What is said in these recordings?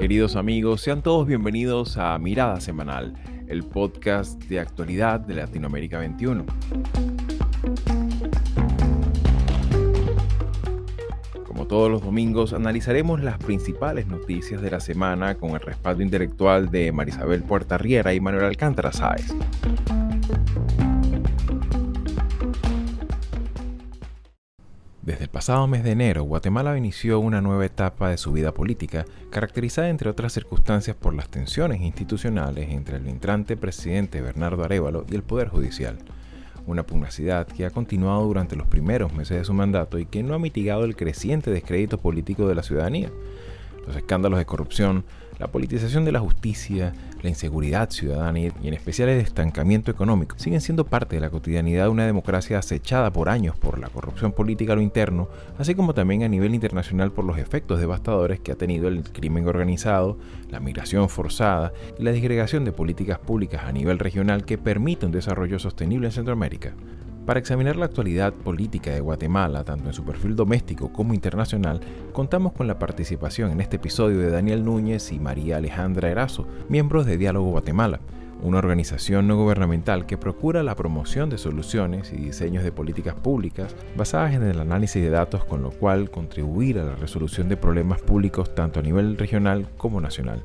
Queridos amigos, sean todos bienvenidos a Mirada Semanal, el podcast de actualidad de Latinoamérica 21. Como todos los domingos, analizaremos las principales noticias de la semana con el respaldo intelectual de Marisabel Puertarriera y Manuel Alcántara Sáez. Desde el pasado mes de enero, Guatemala inició una nueva etapa de su vida política, caracterizada entre otras circunstancias por las tensiones institucionales entre el entrante presidente Bernardo Arévalo y el Poder Judicial. Una pugnacidad que ha continuado durante los primeros meses de su mandato y que no ha mitigado el creciente descrédito político de la ciudadanía. Los escándalos de corrupción, la politización de la justicia, la inseguridad ciudadana y en especial el estancamiento económico siguen siendo parte de la cotidianidad de una democracia acechada por años por la corrupción política a lo interno, así como también a nivel internacional por los efectos devastadores que ha tenido el crimen organizado, la migración forzada y la disgregación de políticas públicas a nivel regional que permite un desarrollo sostenible en Centroamérica. Para examinar la actualidad política de Guatemala, tanto en su perfil doméstico como internacional, contamos con la participación en este episodio de Daniel Núñez y María Alejandra Erazo, miembros de Diálogo Guatemala, una organización no gubernamental que procura la promoción de soluciones y diseños de políticas públicas basadas en el análisis de datos, con lo cual contribuir a la resolución de problemas públicos tanto a nivel regional como nacional.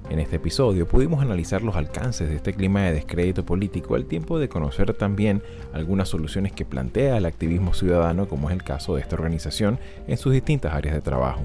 En este episodio pudimos analizar los alcances de este clima de descrédito político al tiempo de conocer también algunas soluciones que plantea el activismo ciudadano, como es el caso de esta organización en sus distintas áreas de trabajo.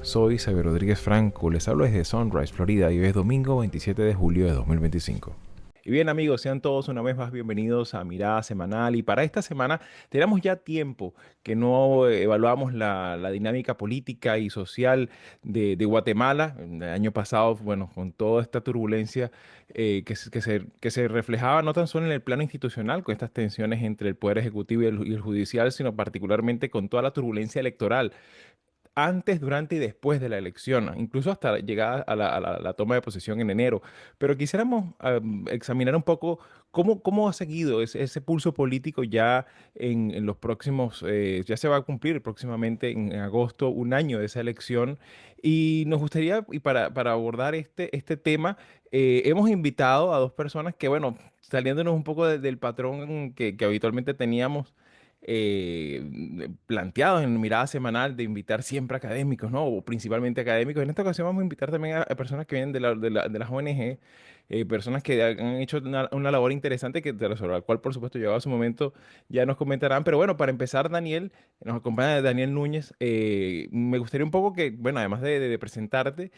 Soy Xavier Rodríguez Franco, les hablo desde Sunrise, Florida, y hoy es domingo 27 de julio de 2025. Y bien amigos, sean todos una vez más bienvenidos a Mirada Semanal, y para esta semana tenemos ya tiempo que no evaluamos la dinámica política y social de Guatemala. El año pasado, bueno, con toda esta turbulencia que se reflejaba no tan solo en el plano institucional, con estas tensiones entre el Poder Ejecutivo y el Judicial, sino particularmente con toda la turbulencia electoral antes, durante y después de la elección, incluso hasta llegada a la toma de posesión en enero. Pero quisiéramos examinar un poco cómo ha seguido ese pulso político ya en los próximos, ya se va a cumplir próximamente en agosto un año de esa elección. Y nos gustaría, y para abordar este tema, hemos invitado a dos personas que, bueno, saliéndonos un poco del patrón que habitualmente teníamos, planteados en Mirada Semanal de invitar siempre académicos, ¿no? O principalmente académicos. En esta ocasión vamos a invitar también a personas que vienen de las ONG, personas que han hecho una labor interesante sobre la cual, por supuesto, llegado a su momento ya nos comentarán. Pero bueno, para empezar, Daniel, nos acompaña Daniel Núñez. Me gustaría un poco que, bueno, además de presentarte,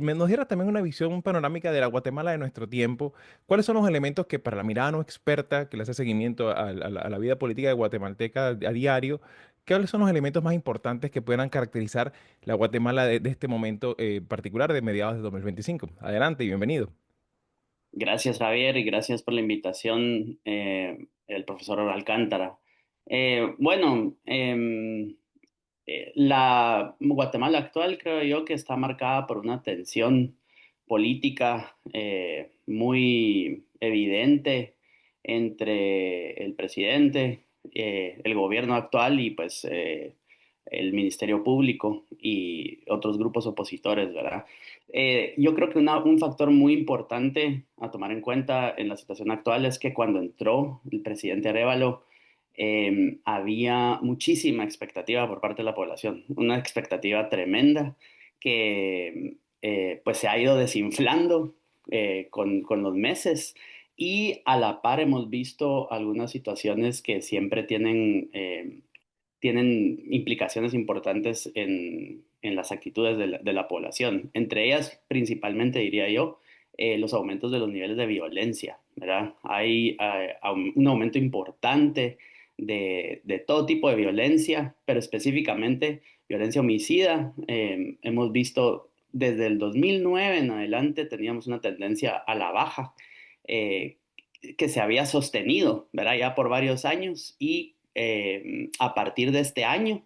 nos diera también una visión panorámica de la Guatemala de nuestro tiempo. ¿Cuáles son los elementos que para la mirada no experta que le hace seguimiento a la vida política de guatemalteca a diario, cuáles son los elementos más importantes que puedan caracterizar la Guatemala de este momento particular de mediados de 2025? Adelante y bienvenido. Gracias, Javier, y gracias por la invitación, el profesor Alcántara. La Guatemala actual creo yo que está marcada por una tensión política muy evidente entre el presidente, el gobierno actual y el Ministerio Público y otros grupos opositores, ¿verdad? Yo creo que un factor muy importante a tomar en cuenta en la situación actual es que cuando entró el presidente Arévalo, había muchísima expectativa por parte de la población, una expectativa tremenda que pues se ha ido desinflando con los meses, y a la par hemos visto algunas situaciones que siempre tienen implicaciones importantes en las actitudes de la población. Entre ellas, principalmente, diría yo, los aumentos de los niveles de violencia, ¿verdad? Hay un aumento importante de todo tipo de violencia, pero específicamente violencia homicida. Hemos visto desde el 2009 en adelante teníamos una tendencia a la baja, eh, que se había sostenido, ¿verdad? Ya por varios años, y a partir de este año,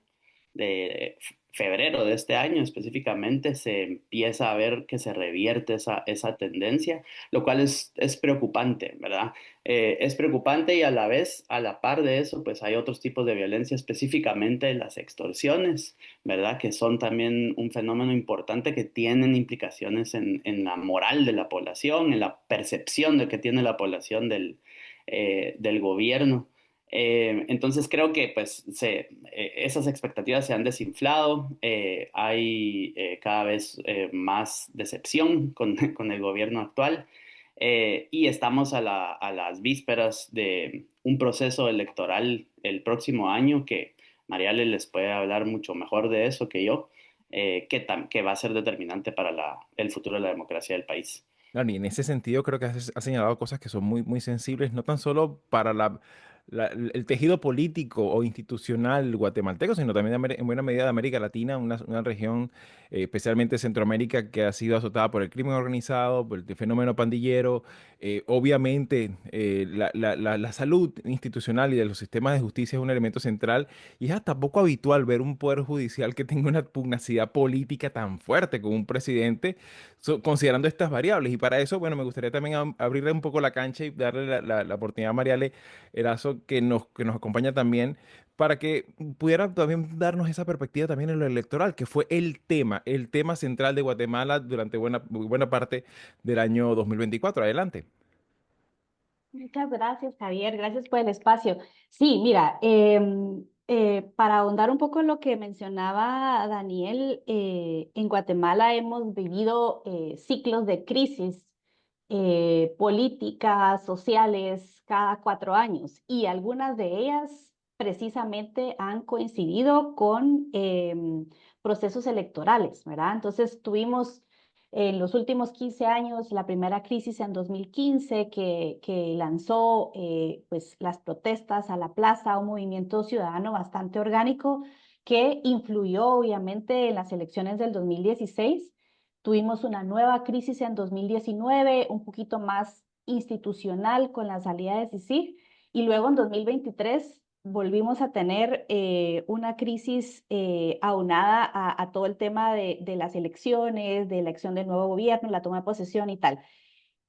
febrero de este año específicamente se empieza a ver que se revierte esa tendencia, lo cual es preocupante, ¿verdad? Es preocupante y a la vez, a la par de eso, pues hay otros tipos de violencia, específicamente las extorsiones, ¿verdad? Que son también un fenómeno importante que tienen implicaciones en la moral de la población, en la percepción de que tiene la población del gobierno. Entonces creo que pues esas expectativas se han desinflado, hay cada vez más decepción con, con el gobierno actual y estamos a las vísperas de un proceso electoral el próximo año que Mariale les puede hablar mucho mejor de eso que yo, que va a ser determinante para el futuro de la democracia del país. Claro, y en ese sentido creo que has señalado cosas que son muy, muy sensibles, no tan solo para el tejido político o institucional guatemalteco, sino también en buena medida de América Latina, una región, especialmente Centroamérica, que ha sido azotada por el crimen organizado, por el fenómeno pandillero. Obviamente, la salud institucional y de los sistemas de justicia es un elemento central, y es hasta poco habitual ver un poder judicial que tenga una pugnacidad política tan fuerte como un presidente considerando estas variables. Y para eso, bueno, me gustaría también abrirle un poco la cancha y darle la oportunidad a Mariale Erazo, que nos acompaña también, para que pudiera también darnos esa perspectiva también en lo electoral, que fue el tema central de Guatemala durante buena parte del año 2024. Adelante. Muchas gracias, Javier. Gracias por el espacio. Sí, mira, para ahondar un poco en lo que mencionaba Daniel, en Guatemala hemos vivido ciclos de crisis políticas, sociales, cada 4 años y algunas de ellas precisamente han coincidido con procesos electorales, ¿verdad? Entonces tuvimos en los últimos 15 años, la primera crisis en 2015 que lanzó pues, las protestas a la plaza, un movimiento ciudadano bastante orgánico que influyó obviamente en las elecciones del 2016. Tuvimos una nueva crisis en 2019, un poquito más institucional con la salida de CICIG, y luego en 2023 volvimos a tener una crisis aunada a todo el tema de las elecciones, de elección del nuevo gobierno, la toma de posesión y tal.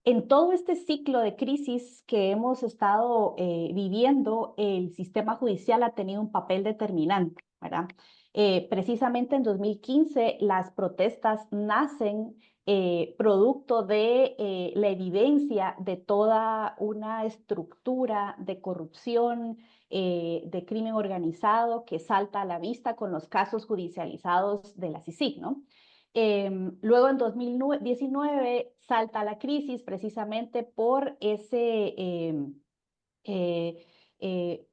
En todo este ciclo de crisis que hemos estado viviendo, el sistema judicial ha tenido un papel determinante, ¿verdad? Precisamente en 2015 las protestas nacen producto de la evidencia de toda una estructura de corrupción, de crimen organizado que salta a la vista con los casos judicializados de la CICIG, ¿no? Luego en 2019 salta la crisis precisamente por ese eh, eh,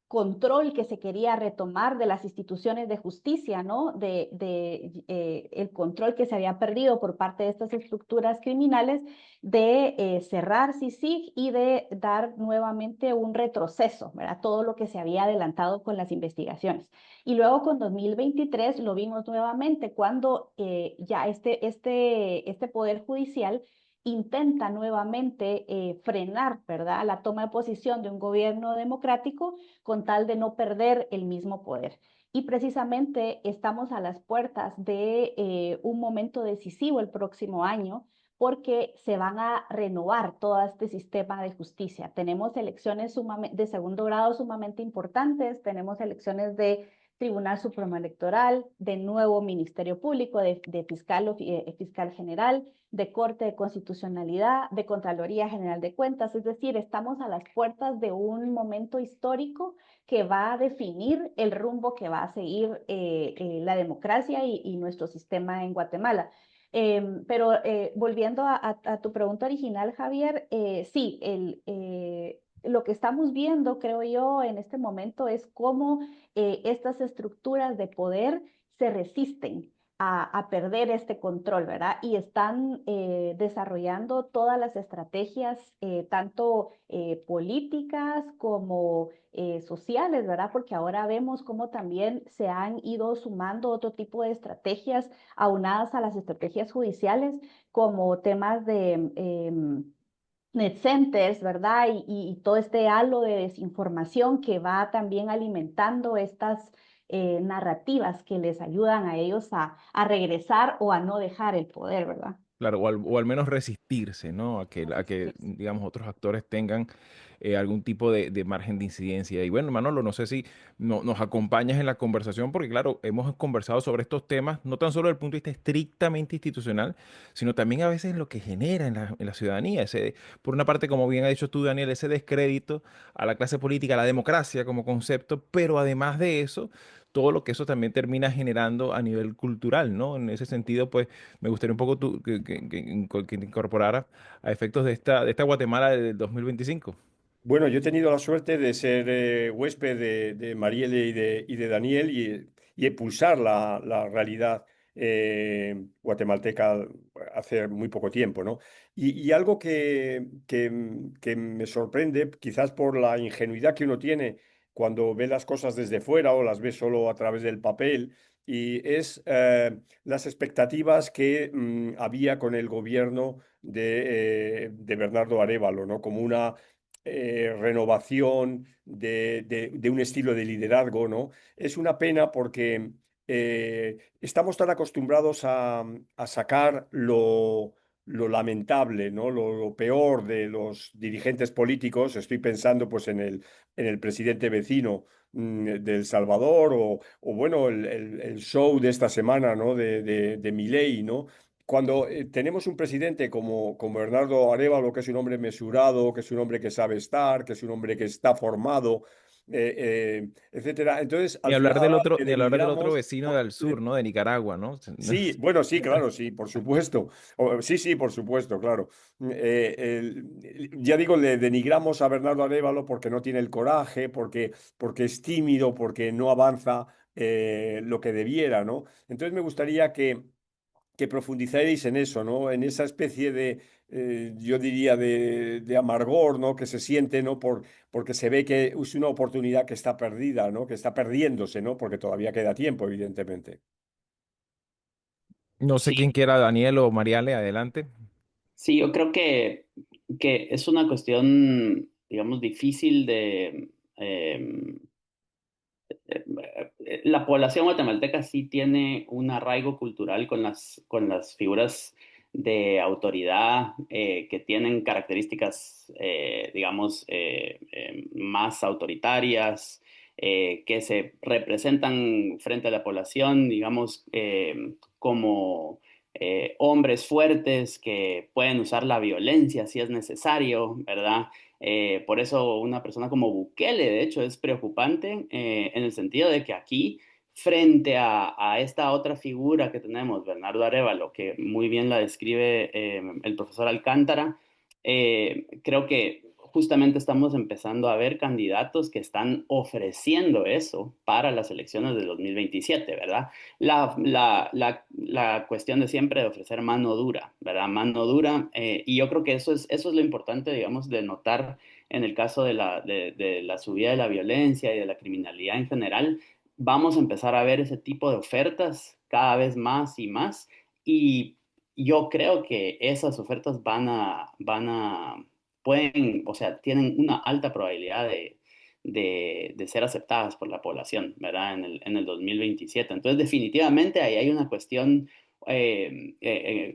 control que se quería retomar de las instituciones de justicia, ¿no? El control que se había perdido por parte de estas estructuras criminales de cerrar CICIG y de dar nuevamente un retroceso, ¿verdad? Todo lo que se había adelantado con las investigaciones. Y luego con 2023 lo vimos nuevamente cuando ya este poder judicial intenta nuevamente frenar, ¿verdad?, la toma de posición de un gobierno democrático con tal de no perder el mismo poder. Y precisamente estamos a las puertas de un momento decisivo el próximo año porque se van a renovar todo este sistema de justicia. Tenemos elecciones de segundo grado sumamente importantes, tenemos elecciones de Tribunal Supremo Electoral, de nuevo Ministerio Público, de fiscal general, de Corte de Constitucionalidad, de Contraloría General de Cuentas. Es decir, estamos a las puertas de un momento histórico que va a definir el rumbo que va a seguir la democracia y nuestro sistema en Guatemala. Pero volviendo a tu pregunta original, Javier, sí, lo que estamos viendo, creo yo, en este momento es cómo estas estructuras de poder se resisten a perder este control, ¿verdad? Y están desarrollando todas las estrategias, tanto políticas como sociales, ¿verdad? Porque ahora vemos cómo también se han ido sumando otro tipo de estrategias aunadas a las estrategias judiciales, como temas de net centers, ¿verdad? Y todo este halo de desinformación que va también alimentando narrativas que les ayudan a ellos a regresar o a no dejar el poder, ¿verdad? Claro, o al menos resistirse, ¿no? A que, Resistirse. digamos, otros actores tengan algún tipo de margen de incidencia. Y bueno, Manolo, no sé si nos acompañas en la conversación, porque claro, hemos conversado sobre estos temas, no tan solo desde el punto de vista estrictamente institucional, sino también a veces lo que genera en la ciudadanía. Ese, por una parte, como bien ha dicho tú, Daniel, ese descrédito a la clase política, a la democracia como concepto, pero además de eso, todo lo que eso también termina generando a nivel cultural, ¿no? En ese sentido, pues me gustaría un poco que te incorporara a efectos de esta Guatemala del 2025. Bueno, yo he tenido la suerte de ser huésped de Marielle y de Daniel y impulsar la realidad guatemalteca hace muy poco tiempo, ¿no? Y algo que me sorprende, quizás por la ingenuidad que uno tiene cuando ve las cosas desde fuera o las ve solo a través del papel, y es las expectativas que había con el gobierno de Bernardo Arévalo, ¿no? Como una renovación de un estilo de liderazgo, ¿no? Es una pena porque estamos tan acostumbrados a sacar lo lamentable, ¿no? Lo peor de los dirigentes políticos. Estoy pensando pues en el presidente vecino de El Salvador o bueno, el show de esta semana, ¿no? De Milei, ¿no? Cuando tenemos un presidente como Bernardo Arévalo, que es un hombre mesurado, que es un hombre que sabe estar, que es un hombre que está formado, etcétera. Entonces, al final ahora le Ni hablar del otro denigramos. vecino del sur, ¿no? De Nicaragua, ¿no? Sí, bueno, sí, claro, sí, por supuesto. Sí, sí, por supuesto, claro. Ya digo, le denigramos a Bernardo Arévalo porque no tiene el coraje, porque es tímido, porque no avanza lo que debiera, ¿no? Entonces me gustaría que profundizarais en eso, ¿no? En esa especie de, yo diría, de amargor, ¿no? Que se siente, ¿no? Porque se ve que es una oportunidad que está perdida, ¿no? Que está perdiéndose, ¿no? Porque todavía queda tiempo, evidentemente. No sé Sí, quién quiera, Daniel o Mariale, adelante. sí, yo creo que es una cuestión, digamos, difícil la población guatemalteca sí tiene un arraigo cultural con las figuras de autoridad que tienen características, digamos, más autoritarias, que se representan frente a la población, digamos, como hombres fuertes que pueden usar la violencia si es necesario, ¿verdad? Por eso una persona como Bukele, de hecho, es preocupante en el sentido de que aquí, frente a esta otra figura que tenemos, Bernardo Arévalo, que muy bien la describe el profesor Alcántara, creo que justamente estamos empezando a ver candidatos que están ofreciendo eso para las elecciones del 2027, ¿verdad? La cuestión de siempre de ofrecer mano dura, ¿verdad? Mano dura, y yo creo que eso es lo importante, digamos, de notar en el caso de la subida de la violencia y de la criminalidad en general. Vamos a empezar a ver ese tipo de ofertas cada vez más y más, y yo creo que esas ofertas pueden, o sea, tienen una alta probabilidad de ser aceptadas por la población, ¿verdad? En el 2027. Entonces, definitivamente ahí hay una cuestión,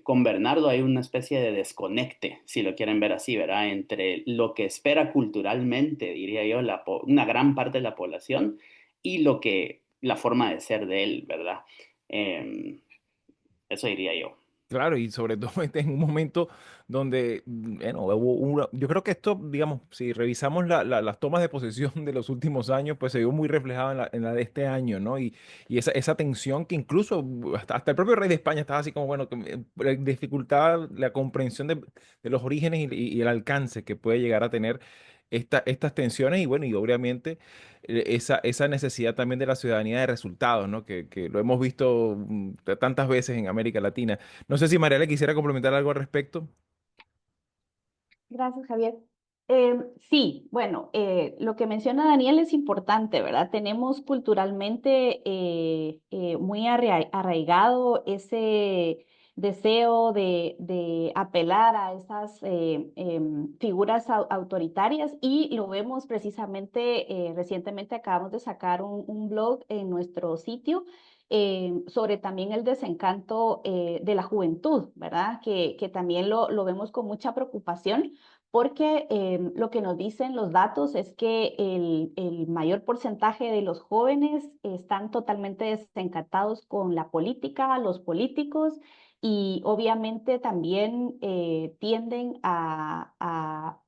con Bernardo hay una especie de desconecte, si lo quieren ver así, ¿verdad? Entre lo que espera culturalmente, diría yo, una gran parte de la población y la forma de ser de él, ¿verdad? Eh, Eso diría yo. Claro, y sobre todo en un momento donde, bueno, yo creo que esto, digamos, si revisamos las tomas de posesión de los últimos años, pues se vio muy reflejado en la de este año, ¿no? Y esa tensión que incluso hasta el propio rey de España estaba así como, bueno, que dificultaba la comprensión de los orígenes y el alcance que puede llegar a tener estas tensiones y bueno, y obviamente esa necesidad también de la ciudadanía de resultados, ¿no? Que lo hemos visto tantas veces en América Latina. No sé si María le quisiera complementar algo al respecto. Gracias, Javier. Sí, bueno, lo que menciona Daniel es importante, ¿verdad? Tenemos culturalmente muy arraigado ese deseo de apelar a esas figuras autoritarias, y lo vemos precisamente, recientemente acabamos de sacar un blog en nuestro sitio sobre también el desencanto de la juventud, ¿verdad? Que también lo vemos con mucha preocupación, porque lo que nos dicen los datos es que el mayor porcentaje de los jóvenes están totalmente desencantados con la política, los políticos, y obviamente también tienden a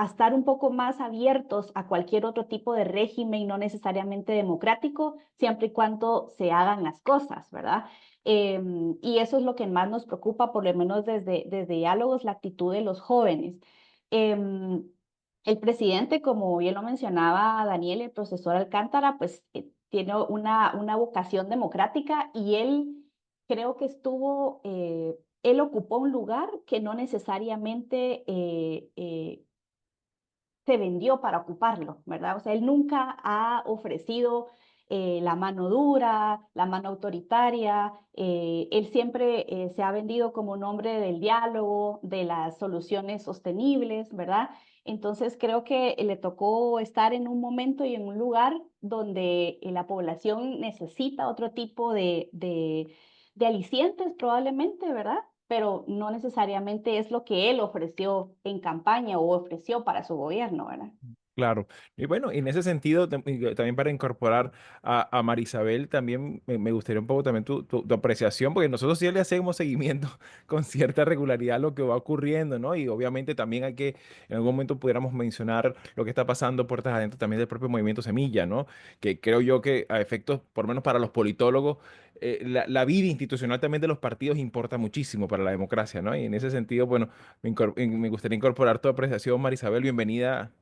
estar un poco más abiertos a cualquier otro tipo de régimen, no necesariamente democrático, siempre y cuando se hagan las cosas, ¿verdad? Y eso es lo que más nos preocupa, por lo menos desde Diálogos, la actitud de los jóvenes. Em, el presidente, como bien lo mencionaba Daniel, el profesor Alcántara, pues tiene una vocación democrática, y él creo que él ocupó un lugar que no necesariamente se vendió para ocuparlo, ¿verdad? O sea, él nunca ha ofrecido la mano dura, la mano autoritaria. Él siempre se ha vendido como un hombre del diálogo, de las soluciones sostenibles, ¿verdad? Entonces creo que le tocó estar en un momento y en un lugar donde la población necesita otro tipo de alicientes probablemente, ¿verdad? Pero no necesariamente es lo que él ofreció en campaña o ofreció para su gobierno, ¿verdad? Claro. Y bueno, en ese sentido, y también para incorporar a Marisabel, también me gustaría un poco también tu apreciación, porque nosotros sí le hacemos seguimiento con cierta regularidad a lo que va ocurriendo, ¿no? Y obviamente también hay que, en algún momento pudiéramos mencionar lo que está pasando puertas adentro también del propio movimiento Semilla, ¿no? Que creo yo que a efectos, por lo menos para los politólogos, la vida institucional también de los partidos importa muchísimo para la democracia, ¿no? Y en ese sentido, bueno, me gustaría incorporar tu apreciación, Marisabel, bienvenida.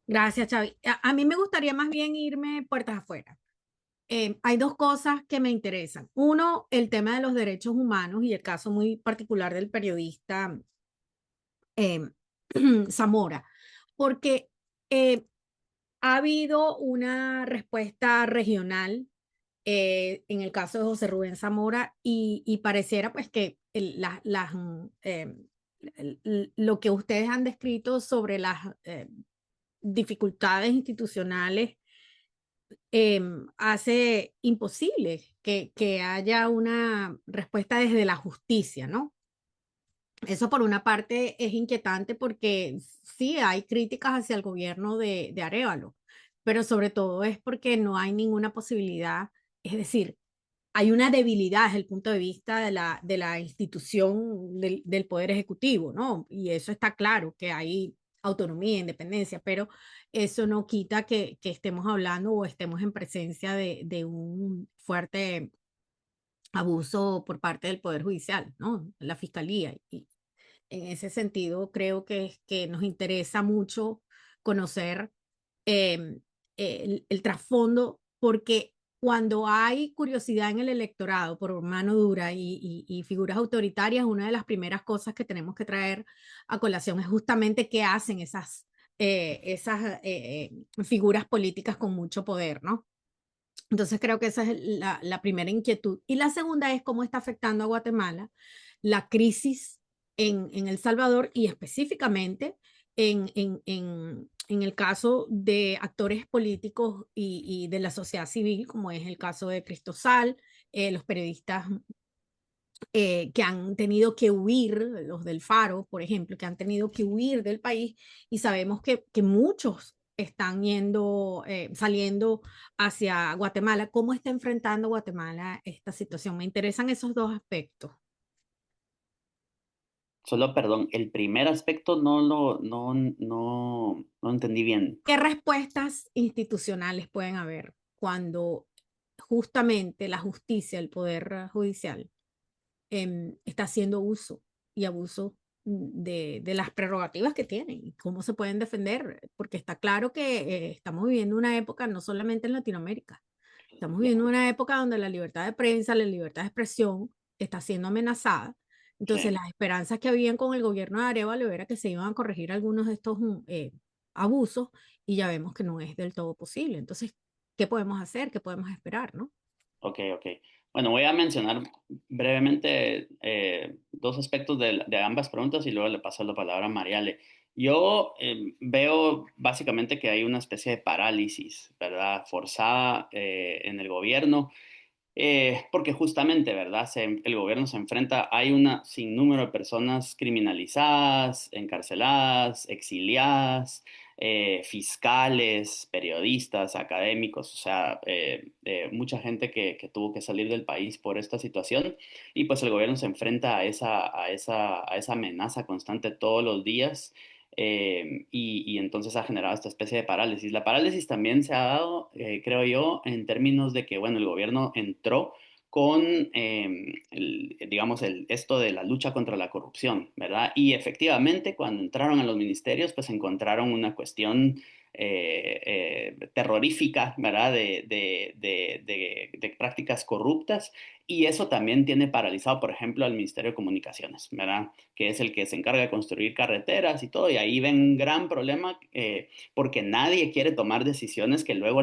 Gracias, Xavi. A mí me gustaría más bien irme puertas afuera. Hay dos cosas que me interesan. Uno, el tema de los derechos humanos y el caso muy particular del periodista eh, Zamora, porque ha habido una respuesta regional en el caso de José Rubén Zamora, y pareciera pues que lo que ustedes han descrito sobre las dificultades institucionales hace imposible que haya una respuesta desde la justicia, ¿no? Eso por una parte es inquietante porque sí hay críticas hacia el gobierno de Arévalo, pero sobre todo es porque no hay ninguna posibilidad, es decir, hay una debilidad desde el punto de vista de la institución del Poder Ejecutivo, ¿no? Y eso está claro, que hay autonomía, independencia, pero eso no quita que estemos hablando o estemos en presencia de un fuerte abuso por parte del Poder Judicial, ¿no? La Fiscalía. Y en ese sentido, creo que nos interesa mucho conocer eh, el trasfondo, porque cuando hay curiosidad en el electorado por mano dura y figuras autoritarias, una de las primeras cosas que tenemos que traer a colación es justamente qué hacen esas figuras políticas con mucho poder, ¿no? Entonces creo que esa es la primera inquietud. Y la segunda es cómo está afectando a Guatemala la crisis en El Salvador, y específicamente en el caso de actores políticos y de la sociedad civil, como es el caso de Cristosal, los periodistas que han tenido que huir, los del Faro, por ejemplo, que han tenido que huir del país, y sabemos que muchos están saliendo hacia Guatemala. ¿Cómo está enfrentando Guatemala esta situación? Me interesan esos dos aspectos. Solo, perdón, el primer aspecto no entendí bien. ¿Qué respuestas institucionales pueden haber cuando justamente la justicia, el poder judicial, está haciendo uso y abuso de las prerrogativas que tienen y cómo se pueden defender? Porque está claro que estamos viviendo una época, no solamente en Latinoamérica, estamos viviendo una época donde la libertad de prensa, la libertad de expresión está siendo amenazada. Entonces, Sí. las esperanzas que habían con el gobierno de Arévalo era que se iban a corregir algunos de estos abusos, y ya vemos que no es del todo posible. Entonces, ¿qué podemos hacer? ¿Qué podemos esperar, no? Ok, ok. Bueno, voy a mencionar brevemente dos aspectos de ambas preguntas y luego le paso la palabra a Mariale. Yo veo básicamente que hay una especie de parálisis, ¿verdad? Forzada en el gobierno porque justamente, ¿verdad? El gobierno se enfrenta, hay un sinnúmero de personas criminalizadas, encarceladas, exiliadas, fiscales, periodistas, académicos, o sea, mucha gente que tuvo que salir del país por esta situación y pues el gobierno se enfrenta a esa amenaza constante todos los días. Y entonces ha generado esta especie de parálisis. La parálisis también se ha dado, creo yo, en términos de que, bueno, el gobierno entró con, digamos, esto de la lucha contra la corrupción, ¿verdad? Y efectivamente, cuando entraron a los ministerios, pues encontraron una cuestión terrorífica, ¿verdad? De prácticas corruptas. Y eso también tiene paralizado, por ejemplo, al Ministerio de Comunicaciones, ¿verdad? Que es el que se encarga de construir carreteras y todo, y ahí ven un gran problema porque nadie quiere tomar decisiones que luego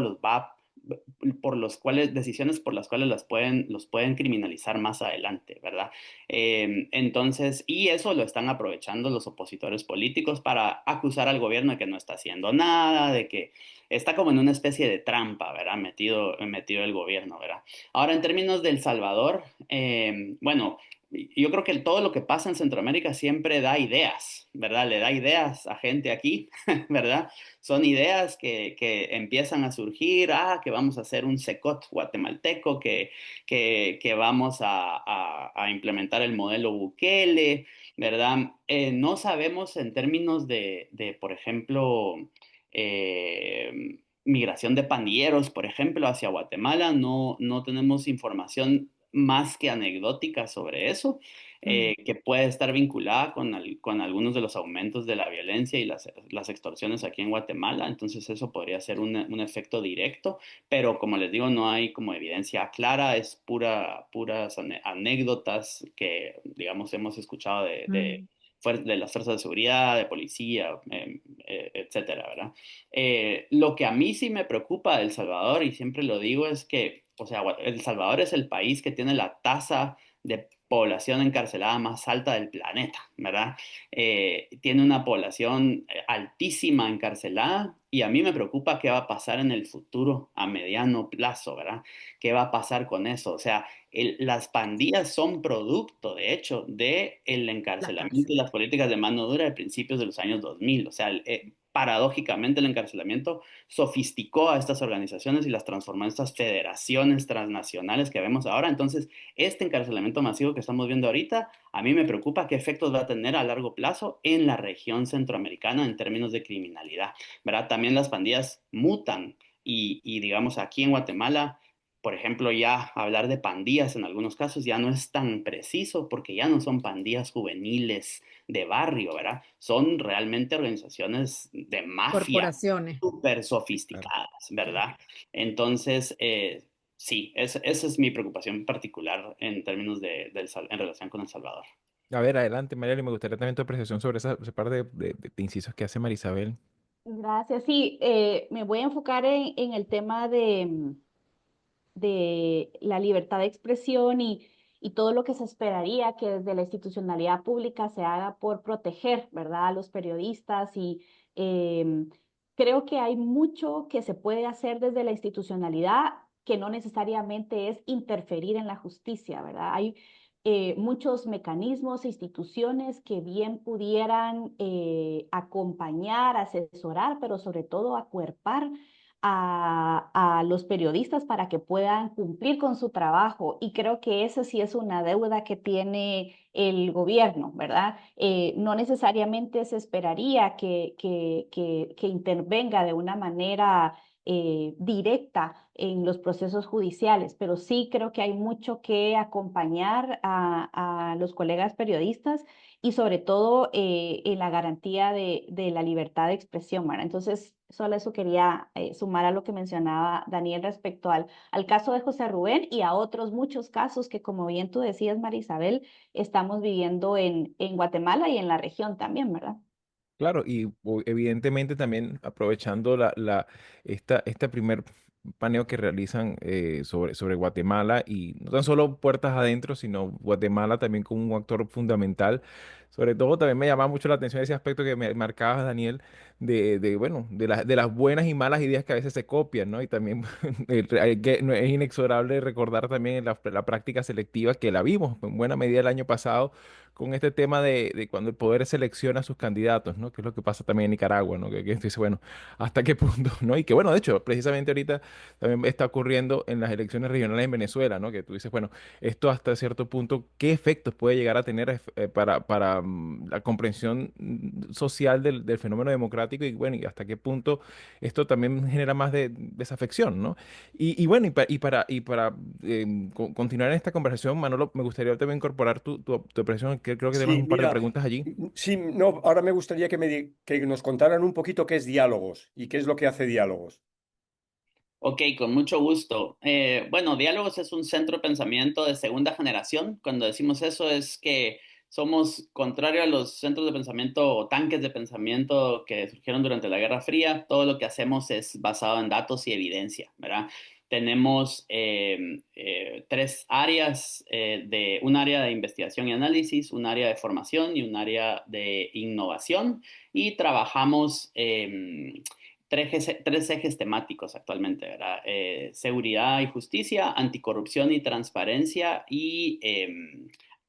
decisiones por las cuales los pueden criminalizar más adelante, ¿verdad? Entonces, y eso lo están aprovechando los opositores políticos para acusar al gobierno de que no está haciendo nada, de que está como en una especie de trampa, ¿verdad? Metido el gobierno, ¿verdad? Ahora, en términos de El Salvador, bueno, yo creo que todo lo que pasa en Centroamérica siempre da ideas, ¿verdad? Le da ideas a gente aquí, ¿verdad? Son ideas que empiezan a surgir, que vamos a hacer un secot guatemalteco, que vamos a implementar el modelo Bukele, ¿verdad? No sabemos en términos por ejemplo, migración de pandilleros, por ejemplo, hacia Guatemala, no tenemos información más que anecdótica sobre eso, que puede estar vinculada con algunos de los aumentos de la violencia y las extorsiones aquí en Guatemala. Entonces eso podría ser un efecto directo, pero como les digo, no hay como evidencia clara, es puras anécdotas que, digamos, hemos escuchado Mm. de las fuerzas de seguridad, de policía, etcétera, ¿verdad? Lo que a mí sí me preocupa de El Salvador, y siempre lo digo, es que, o sea, El Salvador es el país que tiene la tasa de población encarcelada más alta del planeta, ¿verdad? Tiene una población altísima encarcelada y a mí me preocupa qué va a pasar en el futuro a mediano plazo, ¿verdad? ¿Qué va a pasar con eso? O sea, las pandillas son producto, de hecho, del La encarcelamiento cárcel. y las políticas de mano dura de principios de los años 2000. O sea, paradójicamente el encarcelamiento sofisticó a estas organizaciones y las transformó en estas federaciones transnacionales que vemos ahora. Entonces, este encarcelamiento masivo que estamos viendo ahorita, a mí me preocupa qué efectos va a tener a largo plazo en la región centroamericana en términos de criminalidad, ¿verdad? También las pandillas mutan y digamos, aquí en Guatemala por ejemplo, ya hablar de pandillas en algunos casos ya no es tan preciso porque ya no son pandillas juveniles de barrio, ¿verdad? Son realmente organizaciones de mafia Corporaciones. súper Claro. sofisticadas, ¿verdad? Entonces, sí, esa es mi preocupación particular en términos en relación con El Salvador. A ver, adelante, María, y me gustaría también tu apreciación sobre ese par de incisos que hace Marisabel. Gracias. Sí, me voy a enfocar en el tema de la libertad de expresión y todo lo que se esperaría que desde la institucionalidad pública se haga por proteger, ¿verdad?, a los periodistas y creo que hay mucho que se puede hacer desde la institucionalidad que no necesariamente es interferir en la justicia, ¿verdad? Hay muchos mecanismos e instituciones que bien pudieran acompañar, asesorar, pero sobre todo acuerpar a los periodistas para que puedan cumplir con su trabajo. Y creo que eso sí es una deuda que tiene el gobierno, ¿verdad? No necesariamente se esperaría que intervenga de una manera directa en los procesos judiciales, pero sí creo que hay mucho que acompañar a los colegas periodistas y sobre todo en la garantía de la libertad de expresión, ¿verdad? Entonces, solo eso quería sumar a lo que mencionaba Daniel respecto al caso de José Rubén y a otros muchos casos que, como bien tú decías, Marisabel, estamos viviendo en Guatemala y en la región también, ¿verdad? Claro, y evidentemente también aprovechando esta primer paneo que realizan sobre Guatemala y no tan solo puertas adentro, sino Guatemala también como un actor fundamental. Sobre todo también me llamaba mucho la atención ese aspecto que me marcabas, Daniel, bueno, de las buenas y malas ideas que a veces se copian, ¿no? Y también no es inexorable recordar también la práctica selectiva que la vimos en buena medida el año pasado con este tema de cuando el poder selecciona a sus candidatos, ¿no? Que es lo que pasa también en Nicaragua, ¿no? Que dice, bueno, ¿hasta qué punto, no? Y que bueno, de hecho, precisamente ahorita también está ocurriendo en las elecciones regionales en Venezuela, ¿no? Que tú dices, bueno, esto hasta cierto punto, ¿qué efectos puede llegar a tener para la comprensión social del fenómeno democrático? Y bueno, y hasta qué punto esto también genera más desafección, ¿no? Y bueno, continuar en esta conversación, Manolo, me gustaría también incorporar tu impresión, que creo que tenemos Sí, un par de mira, preguntas allí. sí, no, ahora me gustaría que nos contaran un poquito qué es diálogos y qué es lo que hace diálogos. Ok, con mucho gusto. Bueno, Diálogos es un centro de pensamiento de segunda generación. Cuando decimos eso es que somos contrario a los centros de pensamiento o tanques de pensamiento que surgieron durante la Guerra Fría. Todo lo que hacemos es basado en datos y evidencia, ¿verdad? Tenemos tres áreas, un área de investigación y análisis, un área de formación y un área de innovación. Y trabajamos tres ejes temáticos actualmente, ¿verdad? Seguridad y justicia, anticorrupción y transparencia y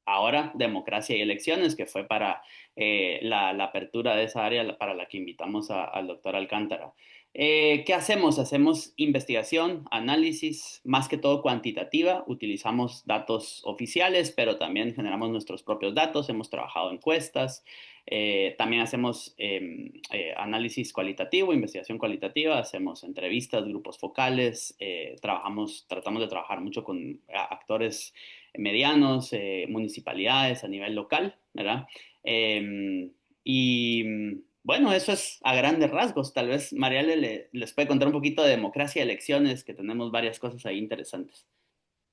ahora democracia y elecciones, que fue para la apertura de esa área para la que invitamos al doctor Alcántara. ¿Qué hacemos? Hacemos investigación, análisis, más que todo cuantitativa. Utilizamos datos oficiales, pero también generamos nuestros propios datos. Hemos trabajado encuestas. También hacemos análisis cualitativo, investigación cualitativa, hacemos entrevistas, grupos focales, tratamos de trabajar mucho con actores medianos, municipalidades a nivel local, ¿verdad? Y bueno, eso es a grandes rasgos. Tal vez Mariale les puede contar un poquito de democracia y elecciones, que tenemos varias cosas ahí interesantes.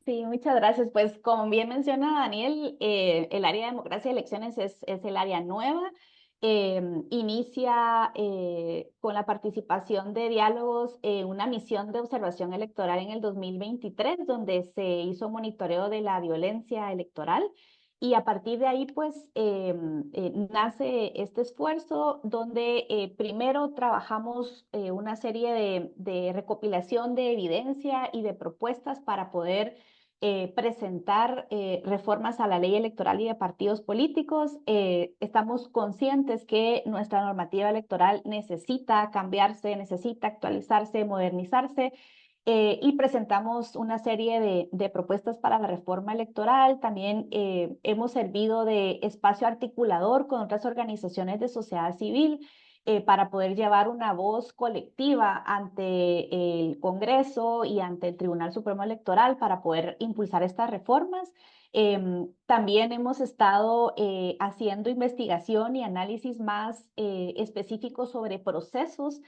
Sí, muchas gracias. Pues como bien menciona Daniel, el área de democracia y elecciones es el área nueva. Inicia con la participación de diálogos en una misión de observación electoral en el 2023, donde se hizo monitoreo de la violencia electoral. Y a partir de ahí, pues, nace este esfuerzo donde primero trabajamos una serie de recopilación de evidencia y de propuestas para poder presentar reformas a la ley electoral y de partidos políticos. Estamos conscientes que nuestra normativa electoral necesita cambiarse, necesita actualizarse, modernizarse. Y presentamos una serie de propuestas para la reforma electoral. También hemos servido de espacio articulador con otras organizaciones de sociedad civil para poder llevar una voz colectiva ante el Congreso y ante el Tribunal Supremo Electoral para poder impulsar estas reformas. También hemos estado haciendo investigación y análisis más específicos sobre procesos.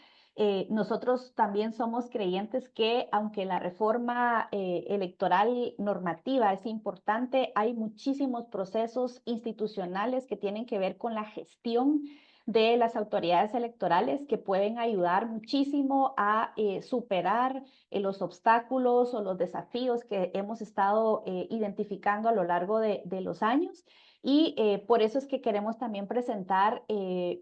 Nosotros también somos creyentes que aunque la reforma electoral normativa es importante, hay muchísimos procesos institucionales que tienen que ver con la gestión de las autoridades electorales que pueden ayudar muchísimo a superar los obstáculos o los desafíos que hemos estado identificando a lo largo de los años. Y por eso es que queremos también presentar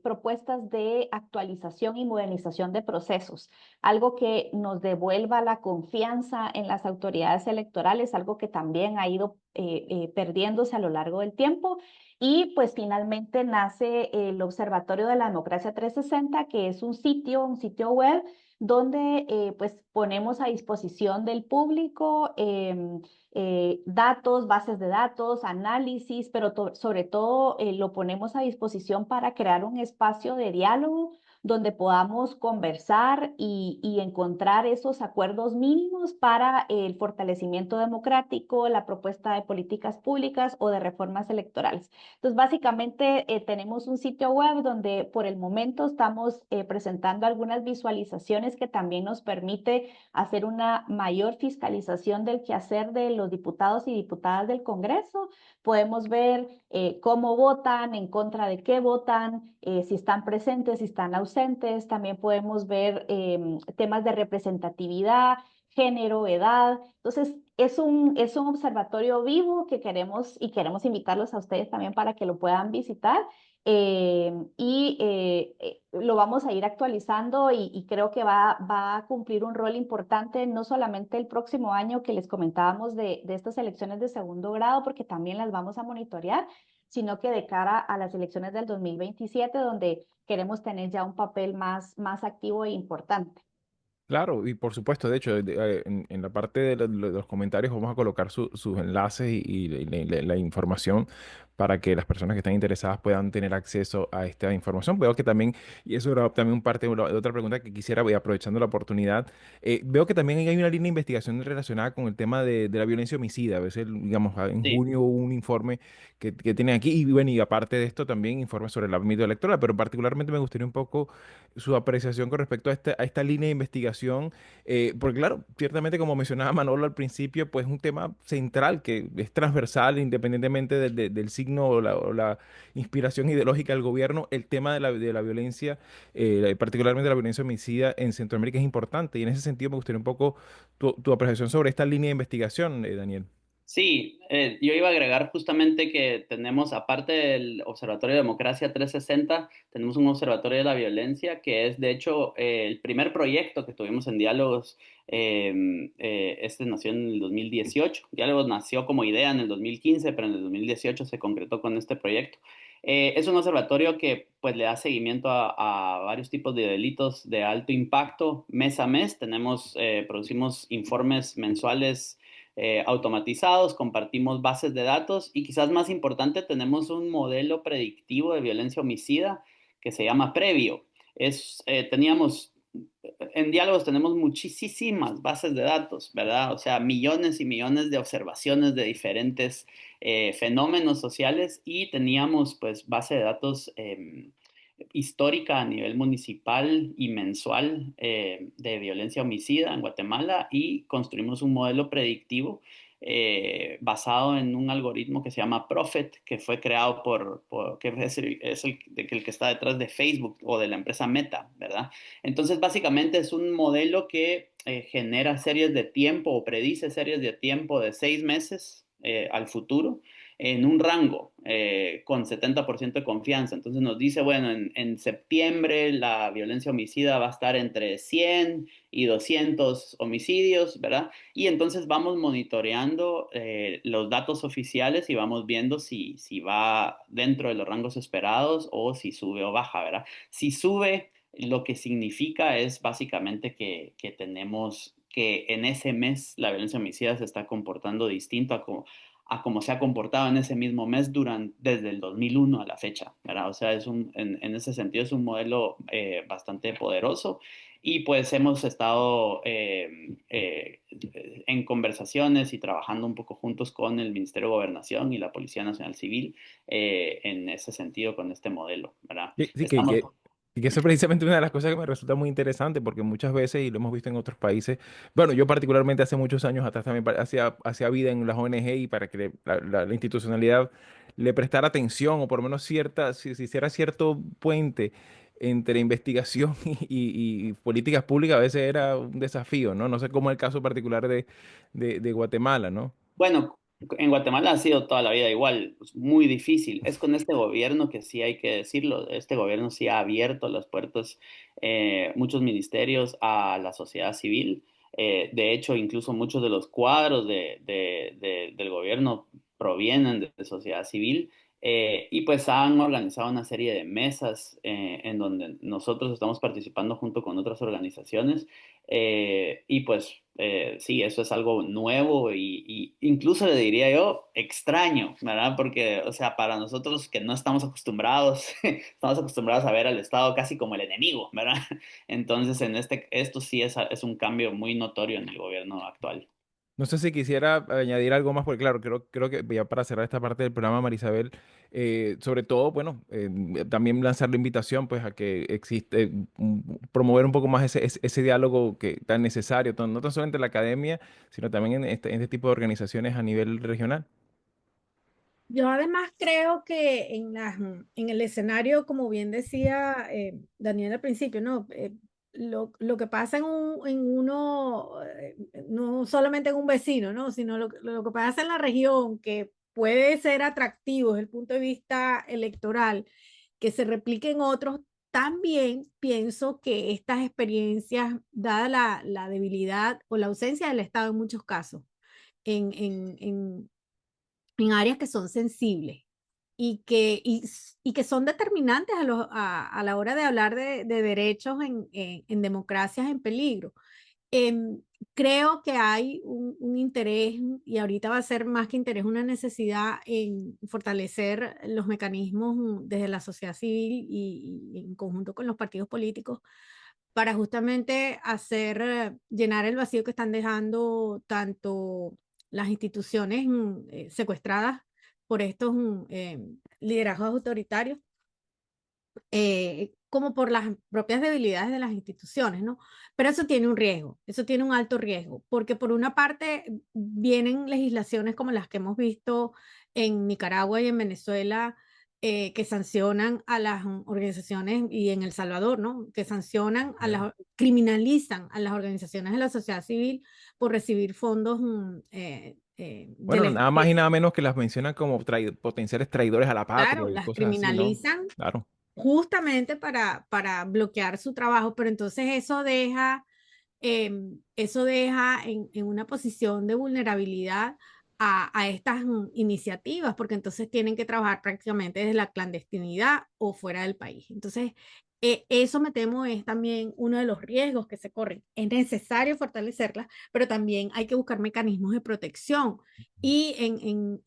propuestas de actualización y modernización de procesos, algo que nos devuelva la confianza en las autoridades electorales, algo que también ha ido perdiéndose a lo largo del tiempo. Y pues finalmente nace el Observatorio de la Democracia 360, que es un sitio web donde pues ponemos a disposición del público datos, bases de datos, análisis, pero sobre todo lo ponemos a disposición para crear un espacio de diálogo donde podamos conversar y encontrar esos acuerdos mínimos para el fortalecimiento democrático, la propuesta de políticas públicas o de reformas electorales. Entonces, básicamente tenemos un sitio web donde por el momento estamos presentando algunas visualizaciones que también nos permite hacer una mayor fiscalización del quehacer de los diputados y diputadas del Congreso. Podemos ver cómo votan, en contra de qué votan, si están presentes, si están ausentes. También podemos ver temas de representatividad, género, edad. Entonces, es un observatorio vivo que queremos invitarlos a ustedes también para que lo puedan visitar. Lo vamos a ir actualizando y creo que va a cumplir un rol importante, no solamente el próximo año que les comentábamos de estas elecciones de segundo grado, porque también las vamos a monitorear, sino que de cara a las elecciones del 2027, donde queremos tener ya un papel más activo e importante. Claro, y por supuesto, de hecho, en la parte de los comentarios vamos a colocar sus enlaces la información para que las personas que están interesadas puedan tener acceso a esta información. Veo que también, y eso era también parte de otra pregunta que quisiera, voy aprovechando la oportunidad, veo que también hay una línea de investigación relacionada con el tema de la violencia homicida. A veces, digamos, en Sí. junio hubo un informe que tienen aquí, y bueno, y aparte de esto también informes sobre el ámbito electoral, pero particularmente me gustaría un poco su apreciación con respecto a esta línea de investigación, porque claro, ciertamente como mencionaba Manolo al principio, pues es un tema central que es transversal independientemente del signo o la inspiración ideológica del gobierno, el tema de la violencia, particularmente la violencia homicida en Centroamérica es importante y en ese sentido me gustaría un poco tu apreciación sobre esta línea de investigación, Daniel. Sí, yo iba a agregar justamente que tenemos, aparte del Observatorio de Democracia 360, tenemos un Observatorio de la Violencia, que es de hecho el primer proyecto que tuvimos en Diálogos. Este nació en el 2018. Diálogos nació como idea en el 2015, pero en el 2018 se concretó con este proyecto. Es un observatorio que pues le da seguimiento a varios tipos de delitos de alto impacto mes a mes. Producimos informes mensuales automatizados, compartimos bases de datos y quizás más importante, tenemos un modelo predictivo de violencia homicida que se llama Previo. En Diálogos tenemos muchísimas bases de datos, ¿verdad? O sea, millones y millones de observaciones de diferentes fenómenos sociales y teníamos pues base de datos histórica a nivel municipal y mensual de violencia homicida en Guatemala y construimos un modelo predictivo basado en un algoritmo que se llama Prophet, que fue creado que el que está detrás de Facebook o de la empresa Meta, ¿verdad? Entonces, básicamente es un modelo que genera series de tiempo o predice series de tiempo de 6 meses al futuro en un rango con 70% de confianza. Entonces nos dice, bueno, en septiembre la violencia homicida va a estar entre 100 y 200 homicidios, ¿verdad? Y entonces vamos monitoreando los datos oficiales y vamos viendo si va dentro de los rangos esperados o si sube o baja, ¿verdad? Si sube, lo que significa es básicamente que tenemos que en ese mes la violencia homicida se está comportando distinto a cómo se ha comportado en ese mismo mes desde el 2001 a la fecha, ¿verdad? O sea, en ese sentido es un modelo bastante poderoso y pues hemos estado en conversaciones y trabajando un poco juntos con el Ministerio de Gobernación y la Policía Nacional Civil en ese sentido con este modelo, ¿verdad? Sí, sí, Estamos... y que eso es precisamente una de las cosas que me resulta muy interesante, porque muchas veces, y lo hemos visto en otros países, bueno, yo particularmente hace muchos años atrás también hacía vida en las ONG y para que la institucionalidad le prestara atención o por lo menos si hiciera cierto puente entre investigación y políticas públicas, a veces era un desafío, ¿no? No sé cómo es el caso particular de Guatemala, ¿no? Bueno, en Guatemala ha sido toda la vida igual, pues, muy difícil. Es con este gobierno que sí hay que decirlo. Este gobierno sí ha abierto las puertas, muchos ministerios a la sociedad civil. De hecho, incluso muchos de los cuadros del gobierno provienen de sociedad civil. Y pues han organizado una serie de mesas en donde nosotros estamos participando junto con otras organizaciones. Y pues sí, eso es algo nuevo y incluso le diría yo extraño, ¿verdad? Porque, o sea, para nosotros que no estamos acostumbrados, estamos acostumbrados a ver al Estado casi como el enemigo, ¿verdad? Entonces, esto sí es un cambio muy notorio en el gobierno actual. No sé si quisiera añadir algo más, porque claro, creo que ya para cerrar esta parte del programa, Marisabel, sobre todo, bueno, también lanzar la invitación pues a que existe, promover un poco más ese diálogo que tan necesario, no tan solo entre la academia, sino también en este tipo de organizaciones a nivel regional. Yo además creo que en el escenario, como bien decía Daniel al principio, ¿no? lo que pasa en uno, no solamente en un vecino, ¿no? Sino lo que pasa en la región, que puede ser atractivo desde el punto de vista electoral, que se replique en otros. También pienso que estas experiencias, dada la debilidad o la ausencia del Estado en muchos casos, en, en, en, en áreas que son sensibles y que son determinantes a la hora de hablar de derechos en democracias en peligro. Em, Creo que hay un interés, y ahorita va a ser más que interés, una necesidad en fortalecer los mecanismos desde la sociedad civil y en conjunto con los partidos políticos para justamente hacer, llenar el vacío que están dejando tanto las instituciones secuestradas por estos liderazgos autoritarios, como por las propias debilidades de las instituciones, ¿no? Pero eso tiene un riesgo, eso tiene un alto riesgo, porque por una parte vienen legislaciones como las que hemos visto en Nicaragua y en Venezuela, que sancionan a las organizaciones, y en El Salvador, ¿no? Que sancionan criminalizan a las organizaciones de la sociedad civil por recibir fondos Bueno, nada más y nada menos que las mencionan como potenciales traidores a la patria claro, y las cosas así, ¿no? criminalizan Claro. justamente para bloquear su trabajo, pero entonces eso deja en una posición de vulnerabilidad a estas iniciativas, porque entonces tienen que trabajar prácticamente desde la clandestinidad o fuera del país. Entonces, eso me temo es también uno de los riesgos que se corren. Es necesario fortalecerlas, pero también hay que buscar mecanismos de protección. Y en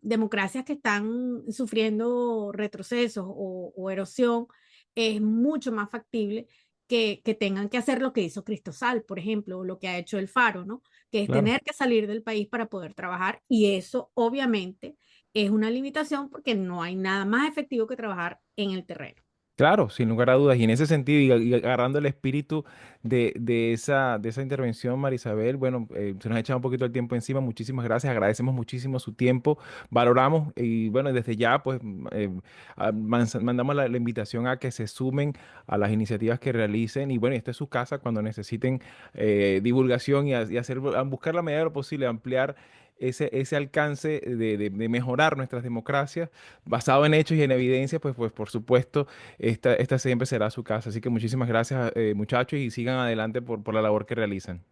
democracias que están sufriendo retrocesos o erosión, es mucho más factible que tengan que hacer lo que hizo Cristosal, por ejemplo, o lo que ha hecho el Faro, ¿no? Que es Claro. tener que salir del país para poder trabajar, y eso obviamente es una limitación porque no hay nada más efectivo que trabajar en el terreno. Claro, sin lugar a dudas. Y en ese sentido, y agarrando el espíritu de esa intervención, Marisabel, bueno, se nos ha echado un poquito el tiempo encima. Muchísimas gracias, agradecemos muchísimo su tiempo, valoramos y bueno, desde ya pues mandamos la invitación a que se sumen a las iniciativas que realicen. Y bueno, esta es su casa cuando necesiten divulgación y hacer, buscar la medida de lo posible, ampliar ese alcance de mejorar nuestras democracias basado en hechos y en evidencia, pues por supuesto. Esta siempre será su casa. Así que muchísimas gracias, muchachos, y sigan adelante por la labor que realizan.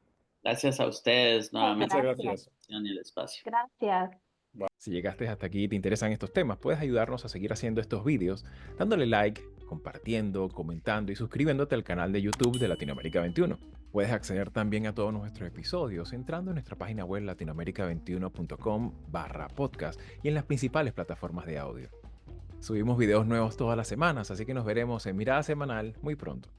Gracias a ustedes nuevamente Muchas Gracias, gracias. en el espacio. gracias. Si llegaste hasta aquí y te interesan estos temas, puedes ayudarnos a seguir haciendo estos vídeos dándole like, compartiendo, comentando y suscribiéndote al canal de YouTube de Latinoamérica 21. Puedes acceder también a todos nuestros episodios entrando en nuestra página web latinoamerica21.com/podcast y en las principales plataformas de audio. Subimos videos nuevos todas las semanas, así que nos veremos en Mirada Semanal muy pronto.